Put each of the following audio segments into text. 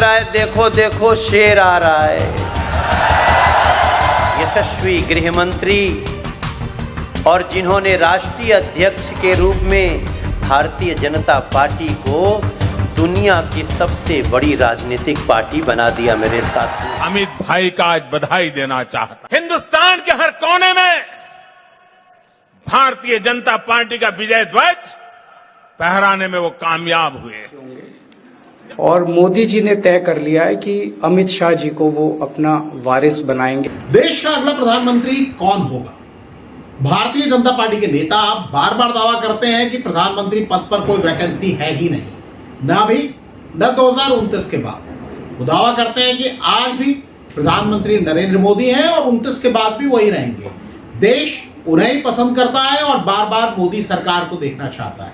देखो देखो शेर आ रहा है। यशस्वी गृह मंत्री और जिन्होंने राष्ट्रीय अध्यक्ष के रूप में भारतीय जनता पार्टी को दुनिया की सबसे बड़ी राजनीतिक पार्टी बना दिया। मेरे साथी अमित भाई का आज बधाई देना चाहता। हिंदुस्तान के हर कोने में भारतीय जनता पार्टी का विजय ध्वज फहराने में वो कामयाब हुए। और मोदी जी ने तय कर लिया है कि अमित शाह जी को वो अपना वारिस बनाएंगे। देश का अगला प्रधानमंत्री कौन होगा? भारतीय जनता पार्टी के नेता बार बार दावा करते हैं कि प्रधानमंत्री पद पर कोई वैकेंसी है ही नहीं, ना भी न 2029 के बाद। वो दावा करते हैं कि आज भी प्रधानमंत्री नरेंद्र मोदी हैं और 29 के बाद भी वही रहेंगे। देश उन्हें ही पसंद करता है और बार बार मोदी सरकार को देखना चाहता है।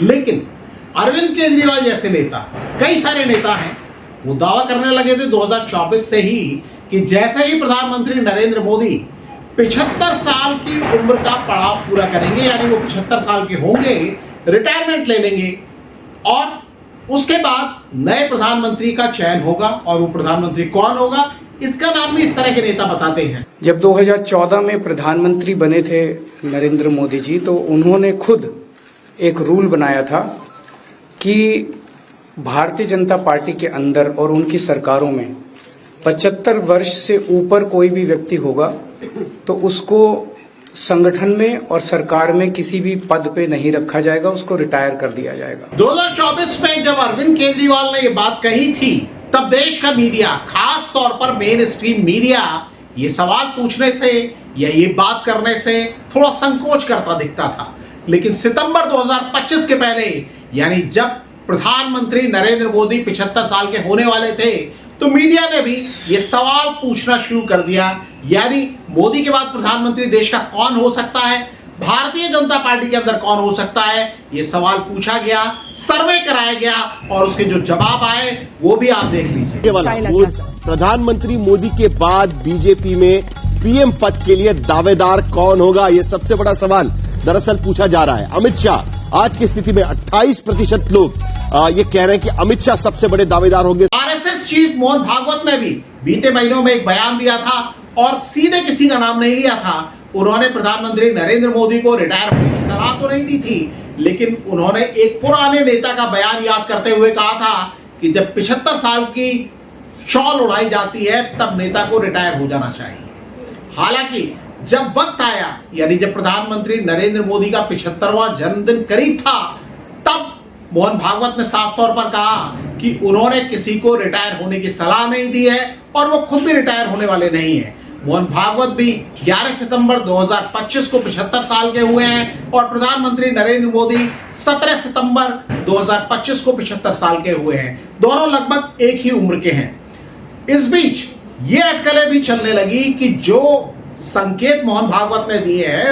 लेकिन अरविंद केजरीवाल जैसे नेता, कई सारे नेता हैं, वो दावा करने लगे थे 2024 से ही कि जैसे ही प्रधानमंत्री नरेंद्र मोदी 75 साल की उम्र का पड़ाव पूरा करेंगे, यानी वो 75 साल के होंगे, रिटायरमेंट ले लेंगे और उसके बाद नए प्रधानमंत्री का चयन होगा। और वो प्रधानमंत्री कौन होगा, इसका नाम भी इस तरह के नेता बताते हैं। जब 2014 में प्रधानमंत्री बने थे नरेंद्र मोदी जी, तो उन्होंने खुद एक रूल बनाया था कि भारतीय जनता पार्टी के अंदर और उनकी सरकारों में 75 वर्ष से ऊपर कोई भी व्यक्ति होगा तो उसको संगठन में और सरकार में किसी भी पद पे नहीं रखा जाएगा, उसको रिटायर कर दिया जाएगा। 2024 में जब अरविंद केजरीवाल ने ये बात कही थी, तब देश का मीडिया, खास तौर पर मेन स्ट्रीम मीडिया, ये सवाल पूछने से या ये बात करने से थोड़ा संकोच करता दिखता था। लेकिन सितंबर 2025 के पहले, यानी जब प्रधानमंत्री नरेंद्र मोदी 75 साल के होने वाले थे, तो मीडिया ने भी ये सवाल पूछना शुरू कर दिया, यानी मोदी के बाद प्रधानमंत्री देश का कौन हो सकता है, भारतीय जनता पार्टी के अंदर कौन हो सकता है। ये सवाल पूछा गया, सर्वे कराया गया और उसके जो जवाब आए वो भी आप देख लीजिए। प्रधानमंत्री मोदी के बाद बीजेपी में पीएम पद के लिए दावेदार कौन होगा, ये सबसे बड़ा सवाल दरअसल पूछा जा रहा है। अमित शाह आज की स्थिति में 28% लोग ये कह रहे हैं कि अमित शाह सबसे बड़े दावेदार होंगे। आरएसएस चीफ मोहन भागवत ने भी बीते महीनों में एक बयान दिया था और सीधे किसी का नाम नहीं लिया था। उन्होंने प्रधानमंत्री नरेंद्र मोदी को रिटायर होने की सलाह तो नहीं दी थी, लेकिन उन्होंने एक पुराने नेता का बयान याद करते हुए कहा था कि जब 75 साल की शॉल उड़ाई जाती है तब नेता को रिटायर हो जाना चाहिए। हालांकि जब वक्त आया, यानी जब प्रधानमंत्री नरेंद्र मोदी का 75वां जन्मदिन करीब था, तब मोहन भागवत ने साफ तौर पर कहा कि उन्होंने किसी को रिटायर होने की सलाह नहीं दी है और वो खुद भी रिटायर होने वाले नहीं है। मोहन भागवत भी 11 सितंबर 2025 को 75 साल के हुए हैं और प्रधानमंत्री नरेंद्र मोदी 17 सितंबर 2025 को 75 साल के हुए हैं। दोनों लगभग एक ही उम्र के हैं। इस बीच ये अटकलें भी चलने लगी कि जो संकेत मोहन भागवत ने दिए हैं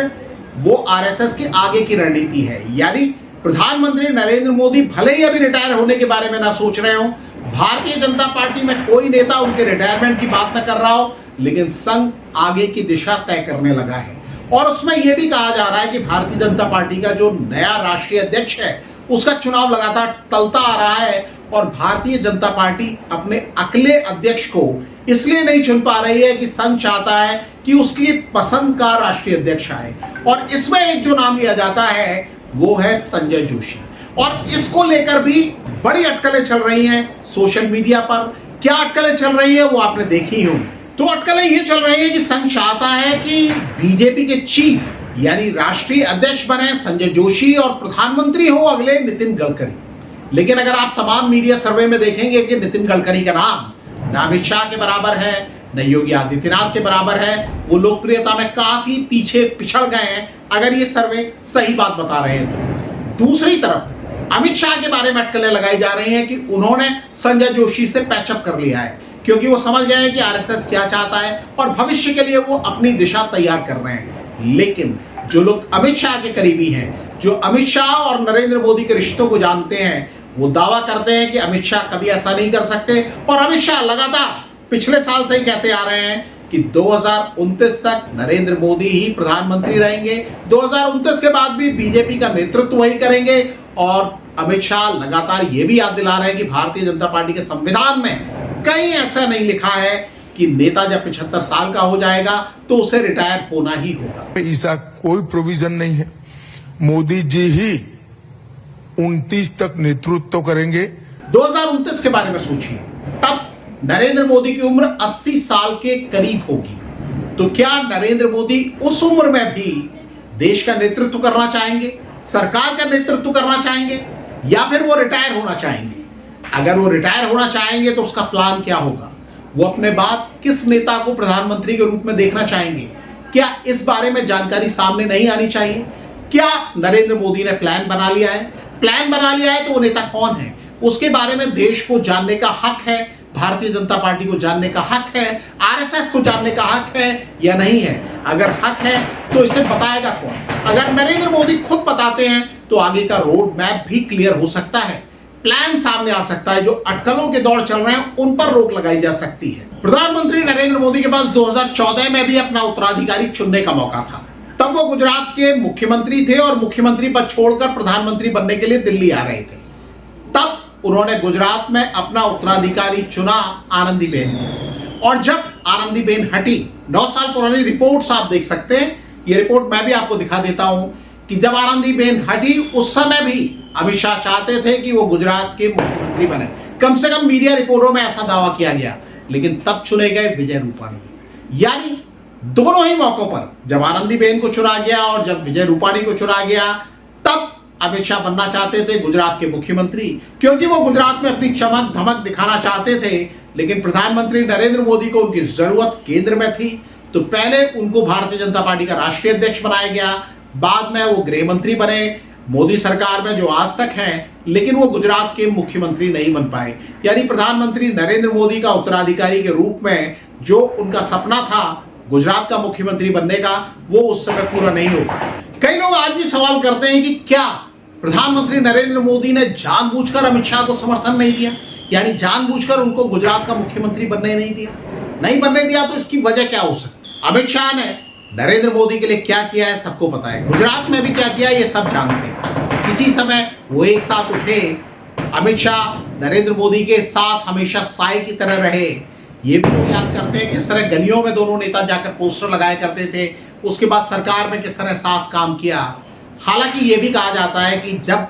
वो आरएसएस की आगे की रणनीति है, यानी प्रधानमंत्री नरेंद्र मोदी भले ही अभी रिटायर होने के बारे में ना सोच रहे हो, भारतीय जनता पार्टी में कोई नेता उनके रिटायरमेंट की बात न कर रहा हो, लेकिन संघ आगे की दिशा तय करने लगा है। और उसमें यह भी कहा जा रहा है कि भारतीय जनता पार्टी का जो नया राष्ट्रीय अध्यक्ष है उसका चुनाव लगातार टलता आ रहा है और भारतीय जनता पार्टी अपने अकेले अध्यक्ष को इसलिए नहीं चुन पा रही है कि संघ चाहता है कि उसकी पसंद का राष्ट्रीय अध्यक्ष आए। और इसमें एक जो नाम लिया जाता है वो है संजय जोशी, और इसको लेकर भी बड़ी अटकलें चल रही हैं सोशल मीडिया पर। क्या अटकलें चल रही है वो आपने देखी होंगी। तो अटकलें ये चल रही है कि संघ चाहता है कि बीजेपी के चीफ यानी राष्ट्रीय अध्यक्ष बने संजय जोशी और प्रधानमंत्री हो अगले नितिन गडकरी। लेकिन अगर आप तमाम मीडिया सर्वे में देखेंगे कि नितिन गडकरी का नाम न अमित शाह के बराबर है, न योगी आदित्यनाथ के बराबर है, वो लोकप्रियता में काफी पीछे पिछड़ गए हैं, अगर ये सर्वे सही बात बता रहे हैं तो। दूसरी तरफ अमित शाह के बारे में अटकलें लगाई जा रही हैं कि उन्होंने संजय जोशी से पैचअप कर लिया है, क्योंकि वो समझ गए हैं कि आरएसएस क्या चाहता है और भविष्य के लिए वो अपनी दिशा तैयार कर रहे हैं। लेकिन जो लोग अमित शाह के करीबी हैं, जो अमित शाह और नरेंद्र मोदी के रिश्तों को जानते हैं, वो दावा करते हैं कि अमित शाह कभी ऐसा नहीं कर सकते। और अमित शाह लगातार पिछले साल से ही कहते आ रहे हैं कि 2029 तक नरेंद्र मोदी ही प्रधानमंत्री रहेंगे, 2029 के बाद भी बीजेपी का नेतृत्व वही करेंगे और अमित शाह लगातार ये भी याद दिला रहे हैं कि भारतीय जनता पार्टी के संविधान में कहीं ऐसा नहीं लिखा है कि नेता जब 75 साल का हो जाएगा तो उसे रिटायर होना ही होगा। ऐसा कोई प्रोविजन नहीं है। मोदी जी ही 29 तक नेतृत्व करेंगे। 2029 के बारे में सोचिए, तब नरेंद्र मोदी की उम्र 80 साल के करीब होगी। तो क्या नरेंद्र मोदी उस उम्र में भी देश का नेतृत्व करना चाहेंगे, सरकार का नेतृत्व करना चाहेंगे, या फिर वो रिटायर होना चाहेंगे? अगर वो रिटायर होना चाहेंगे तो उसका प्लान क्या होगा? वो अपने बाद किस नेता को प्रधानमंत्री के रूप में देखना चाहेंगे? क्या इस बारे में जानकारी सामने नहीं आनी चाहिए? क्या नरेंद्र मोदी ने प्लान बना लिया है? प्लान बना लिया है तो वो नेता कौन है, उसके बारे में देश को जानने का हक है, भारतीय जनता पार्टी को जानने का हक है, आरएसएस को जानने का हक है या नहीं है? अगर हक है तो इसे बताएगा कौन? अगर नरेंद्र मोदी खुद बताते हैं तो आगे का रोड मैप भी क्लियर हो सकता है, प्लान सामने आ सकता है, जो अटकलों के दौर चल रहे हैं उन पर रोक लगाई जा सकती है। प्रधानमंत्री नरेंद्र मोदी के पास 2014 में भी अपना उत्तराधिकारी चुनने का मौका था। तब वो गुजरात के मुख्यमंत्री थे और मुख्यमंत्री पद छोड़कर प्रधानमंत्री बनने के लिए दिल्ली आ रहे थे। तब उन्होंने गुजरात में अपना उत्तराधिकारी चुना आनंदीबेन को, और जब आनंदीबेन हटी, 9 साल पुरानी रिपोर्ट्स आप देख सकते हैं, ये रिपोर्ट मैं भी आपको दिखा देता हूं कि जब आनंदीबेन हटी उस समय भी अमित शाह चाहते थे कि वो गुजरात के मुख्यमंत्री बने। कम से कम मीडिया रिपोर्टों में ऐसा दावा किया गया, लेकिन तब चुने गए विजय रूपाणी। यानी दोनों ही मौकों पर, जब आनंदीबेन को चुना गया और जब विजय रूपाणी को चुना गया, तब अमित शाह बनना चाहते थे गुजरात के मुख्यमंत्री, क्योंकि वो गुजरात में अपनी चमक धमक दिखाना चाहते थे। लेकिन प्रधानमंत्री नरेंद्र मोदी को उनकी जरूरत केंद्र में थी, तो पहले उनको भारतीय जनता पार्टी का राष्ट्रीय अध्यक्ष बनाया गया, बाद में वो गृह मंत्री बने मोदी सरकार में जो आज तक हैं, लेकिन वो गुजरात के मुख्यमंत्री नहीं बन पाए। यानी प्रधानमंत्री नरेंद्र मोदी का उत्तराधिकारी के रूप में जो उनका सपना था गुजरात का मुख्यमंत्री बनने का, वो उस समय पूरा नहीं हो पाया। कई लोग आज भी सवाल करते हैं कि क्या प्रधानमंत्री नरेंद्र मोदी ने जानबूझकर अमित शाह को समर्थन नहीं दिया, यानी जानबूझकर उनको गुजरात का मुख्यमंत्री बनने नहीं दिया, तो इसकी वजह क्या हो सकती? अमित शाह ने नरेंद्र मोदी के लिए क्या किया है सबको पता है, गुजरात में भी क्या किया ये सब जानते हैं। किसी समय वो एक साथ उठे, अमित शाह नरेंद्र मोदी के साथ हमेशा साए की तरह रहे। ये भी लोग याद करते हैं किस तरह गलियों में दोनों नेता जाकर पोस्टर लगाया करते थे, उसके बाद सरकार में किस तरह साथ काम किया। हालांकि ये भी कहा जाता है कि जब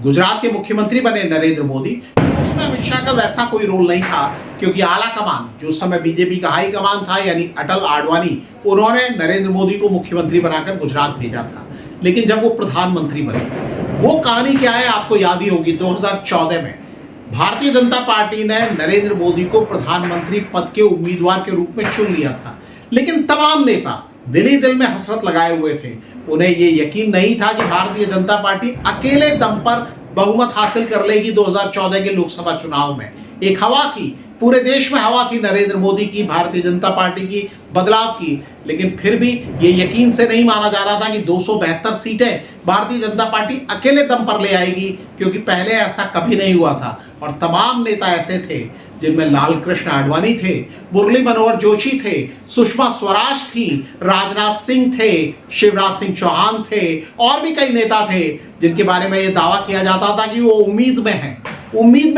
गुजरात के मुख्यमंत्री बने नरेंद्र मोदी, तो उसमें अमित शाह का वैसा कोई रोल नहीं था, क्योंकि आला कमान, जो उस समय बीजेपी का हाई कमान था, यानी अटल आडवाणी, उन्होंने नरेंद्र मोदी को मुख्यमंत्री बनाकर गुजरात भेजा था। लेकिन जब वो प्रधानमंत्री बने, वो कहानी क्या है आपको याद ही होगी। 2014 में भारतीय जनता पार्टी ने नरेंद्र मोदी को प्रधानमंत्री पद के उम्मीदवार के रूप में चुन लिया था, लेकिन तमाम नेता दिल ही दिल में हसरत लगाए हुए थे। उन्हें ये यकीन नहीं था कि भारतीय जनता पार्टी अकेले दम पर बहुमत हासिल कर लेगी 2014 के लोकसभा चुनाव में। एक हवा थी, पूरे देश में हवा थी नरेंद्र मोदी की, भारतीय जनता पार्टी की, बदलाव की, लेकिन फिर भी ये यकीन से नहीं माना जा रहा था कि 272 सीटें भारतीय जनता पार्टी अकेले दम पर ले आएगी, क्योंकि पहले ऐसा कभी नहीं हुआ था। और तमाम नेता ऐसे थे जिनमें लाल कृष्ण आडवाणी थे, मुरली मनोहर जोशी थे, सुषमा स्वराज थी, राजनाथ सिंह थे, शिवराज सिंह चौहान थे, और भी कई नेता थे जिनके बारे में यह दावा किया जाता था कि वो उम्मीद में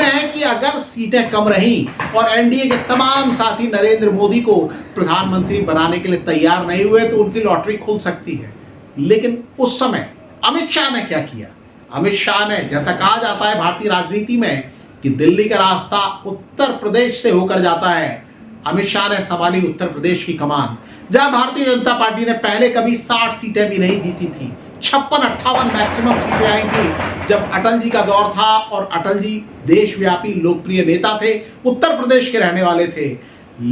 है कि अगर सीटें कम रहीं और एनडीए के तमाम साथी नरेंद्र मोदी को प्रधानमंत्री बनाने के लिए तैयार नहीं हुए तो उनकी लॉटरी खुल सकती है। लेकिन उस समय अमित शाह ने क्या किया? अमित शाह ने, जैसा कहा जाता है भारतीय राजनीति में कि दिल्ली का रास्ता उत्तर प्रदेश से होकर जाता है, अमित शाह ने संभाली उत्तर प्रदेश की कमान, जहां भारतीय जनता पार्टी ने पहले कभी 60 सीटें भी नहीं जीती थी। 56-58 मैक्सिमम सीटें आई थी जब अटल जी का दौर था, और अटल जी देशव्यापी लोकप्रिय नेता थे, उत्तर प्रदेश के रहने वाले थे।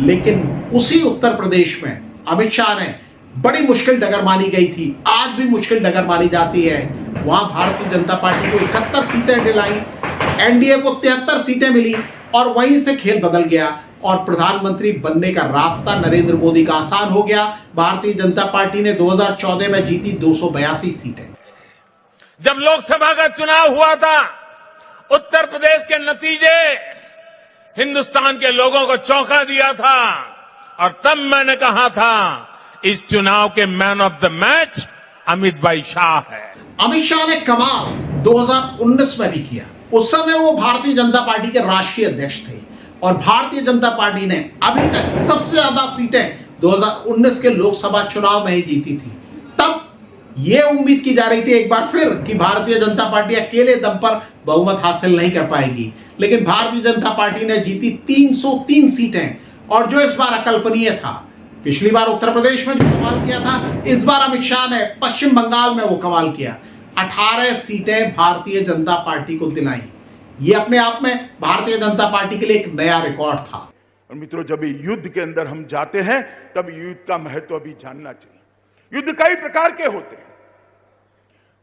लेकिन उसी उत्तर प्रदेश में अमित शाह ने बड़ी मुश्किल डगर मानी गई थी, आज भी मुश्किल डगर मानी जाती है। वहां भारतीय जनता पार्टी को 71 सीटें दिलाई, एनडीए को 73 सीटें मिली, और वहीं से खेल बदल गया और प्रधानमंत्री बनने का रास्ता नरेंद्र मोदी का आसान हो गया। भारतीय जनता पार्टी ने 2014 में जीती 282 सीटें। जब लोकसभा का चुनाव हुआ था, उत्तर प्रदेश के नतीजे हिंदुस्तान के लोगों को चौंका दिया था, और तब मैंने कहा था इस चुनाव के man of the match Amit भाई शाह है। अमित शाह ने कमाल 2019 में भी किया। उस समय वो भारतीय जनता पार्टी के राष्ट्रीय अध्यक्ष थे और भारतीय जनता पार्टी ने अभी तक सबसे ज्यादा सीटें 2019 के लोकसभा चुनाव में ही जीती थी। तब यह उम्मीद की जा रही थी एक बार फिर कि भारतीय जनता पार्टी अकेले दम पर बहुमत हासिल नहीं कर पाएगी, लेकिन भारतीय जनता पार्टी ने जीती 303 सीटें। और जो इस बार अकल्पनीय था, पिछली बार उत्तर प्रदेश में जो कमाल किया था, इस बार अमित शाह ने पश्चिम बंगाल में वो कमाल किया। 18 सीटें भारतीय जनता पार्टी को दिलाई। ये अपने आप में भारतीय जनता पार्टी के लिए एक नया रिकॉर्ड था। और मित्रों, जब युद्ध के अंदर हम जाते हैं तब युद्ध का महत्व भी जानना चाहिए। युद्ध कई प्रकार के होते हैं।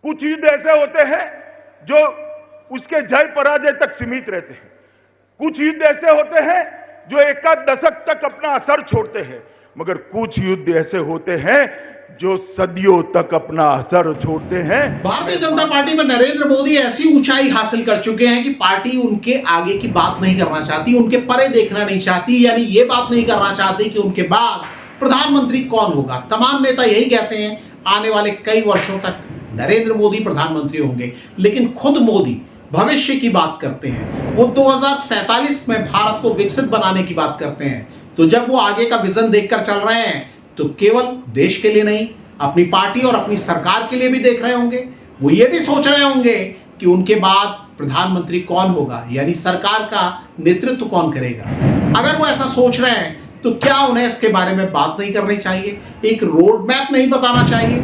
कुछ युद्ध ऐसे होते हैं जो उसके जय पराजय तक सीमित रहते हैं। कुछ युद्ध ऐसे होते हैं जो एकाध दशक तक अपना असर छोड़ते हैं, मगर कुछ युद्ध ऐसे होते हैं जो सदियों तक अपना असर छोड़ते हैं। भारतीय जनता पार्टी में नरेंद्र मोदी ऐसी ऊंचाई हासिल कर चुके हैं कि पार्टी उनके आगे की बात नहीं करना चाहती, उनके परे देखना नहीं चाहती, यानी ये बात नहीं करना चाहती कि उनके बाद प्रधानमंत्री कौन होगा। तमाम नेता यही कहते हैं आने वाले कई वर्षों तक नरेंद्र मोदी प्रधानमंत्री होंगे, लेकिन खुद मोदी भविष्य की बात करते हैं। वो 2047 में भारत को विकसित बनाने की बात करते हैं। तो जब वो आगे का विजन देखकर चल रहे हैं तो केवल देश के लिए नहीं, अपनी पार्टी और अपनी सरकार के लिए भी देख रहे होंगे। वो ये भी सोच रहे होंगे कि उनके बाद प्रधानमंत्री कौन होगा, यानी सरकार का नेतृत्व कौन करेगा। अगर वो ऐसा सोच रहे हैं तो क्या उन्हें इसके बारे में बात नहीं करनी चाहिए, एक रोड मैप नहीं बताना चाहिए?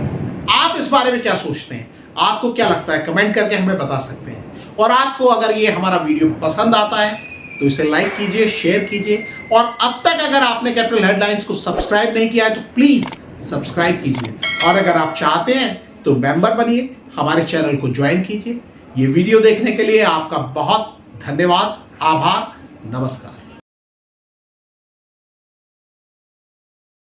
आप इस बारे में क्या सोचते हैं? आपको क्या लगता है? कमेंट करके हमें बता सकते हैं। और आपको अगर ये हमारा वीडियो पसंद आता है तो इसे लाइक कीजिए, शेयर कीजिए, और अब तक अगर आपने कैपिटल हेडलाइंस को सब्सक्राइब नहीं किया है तो प्लीज सब्सक्राइब कीजिए। और अगर आप चाहते हैं तो मेंबर बनिए, हमारे चैनल को ज्वाइन कीजिए। ये वीडियो देखने के लिए आपका बहुत धन्यवाद, आभार, नमस्कार।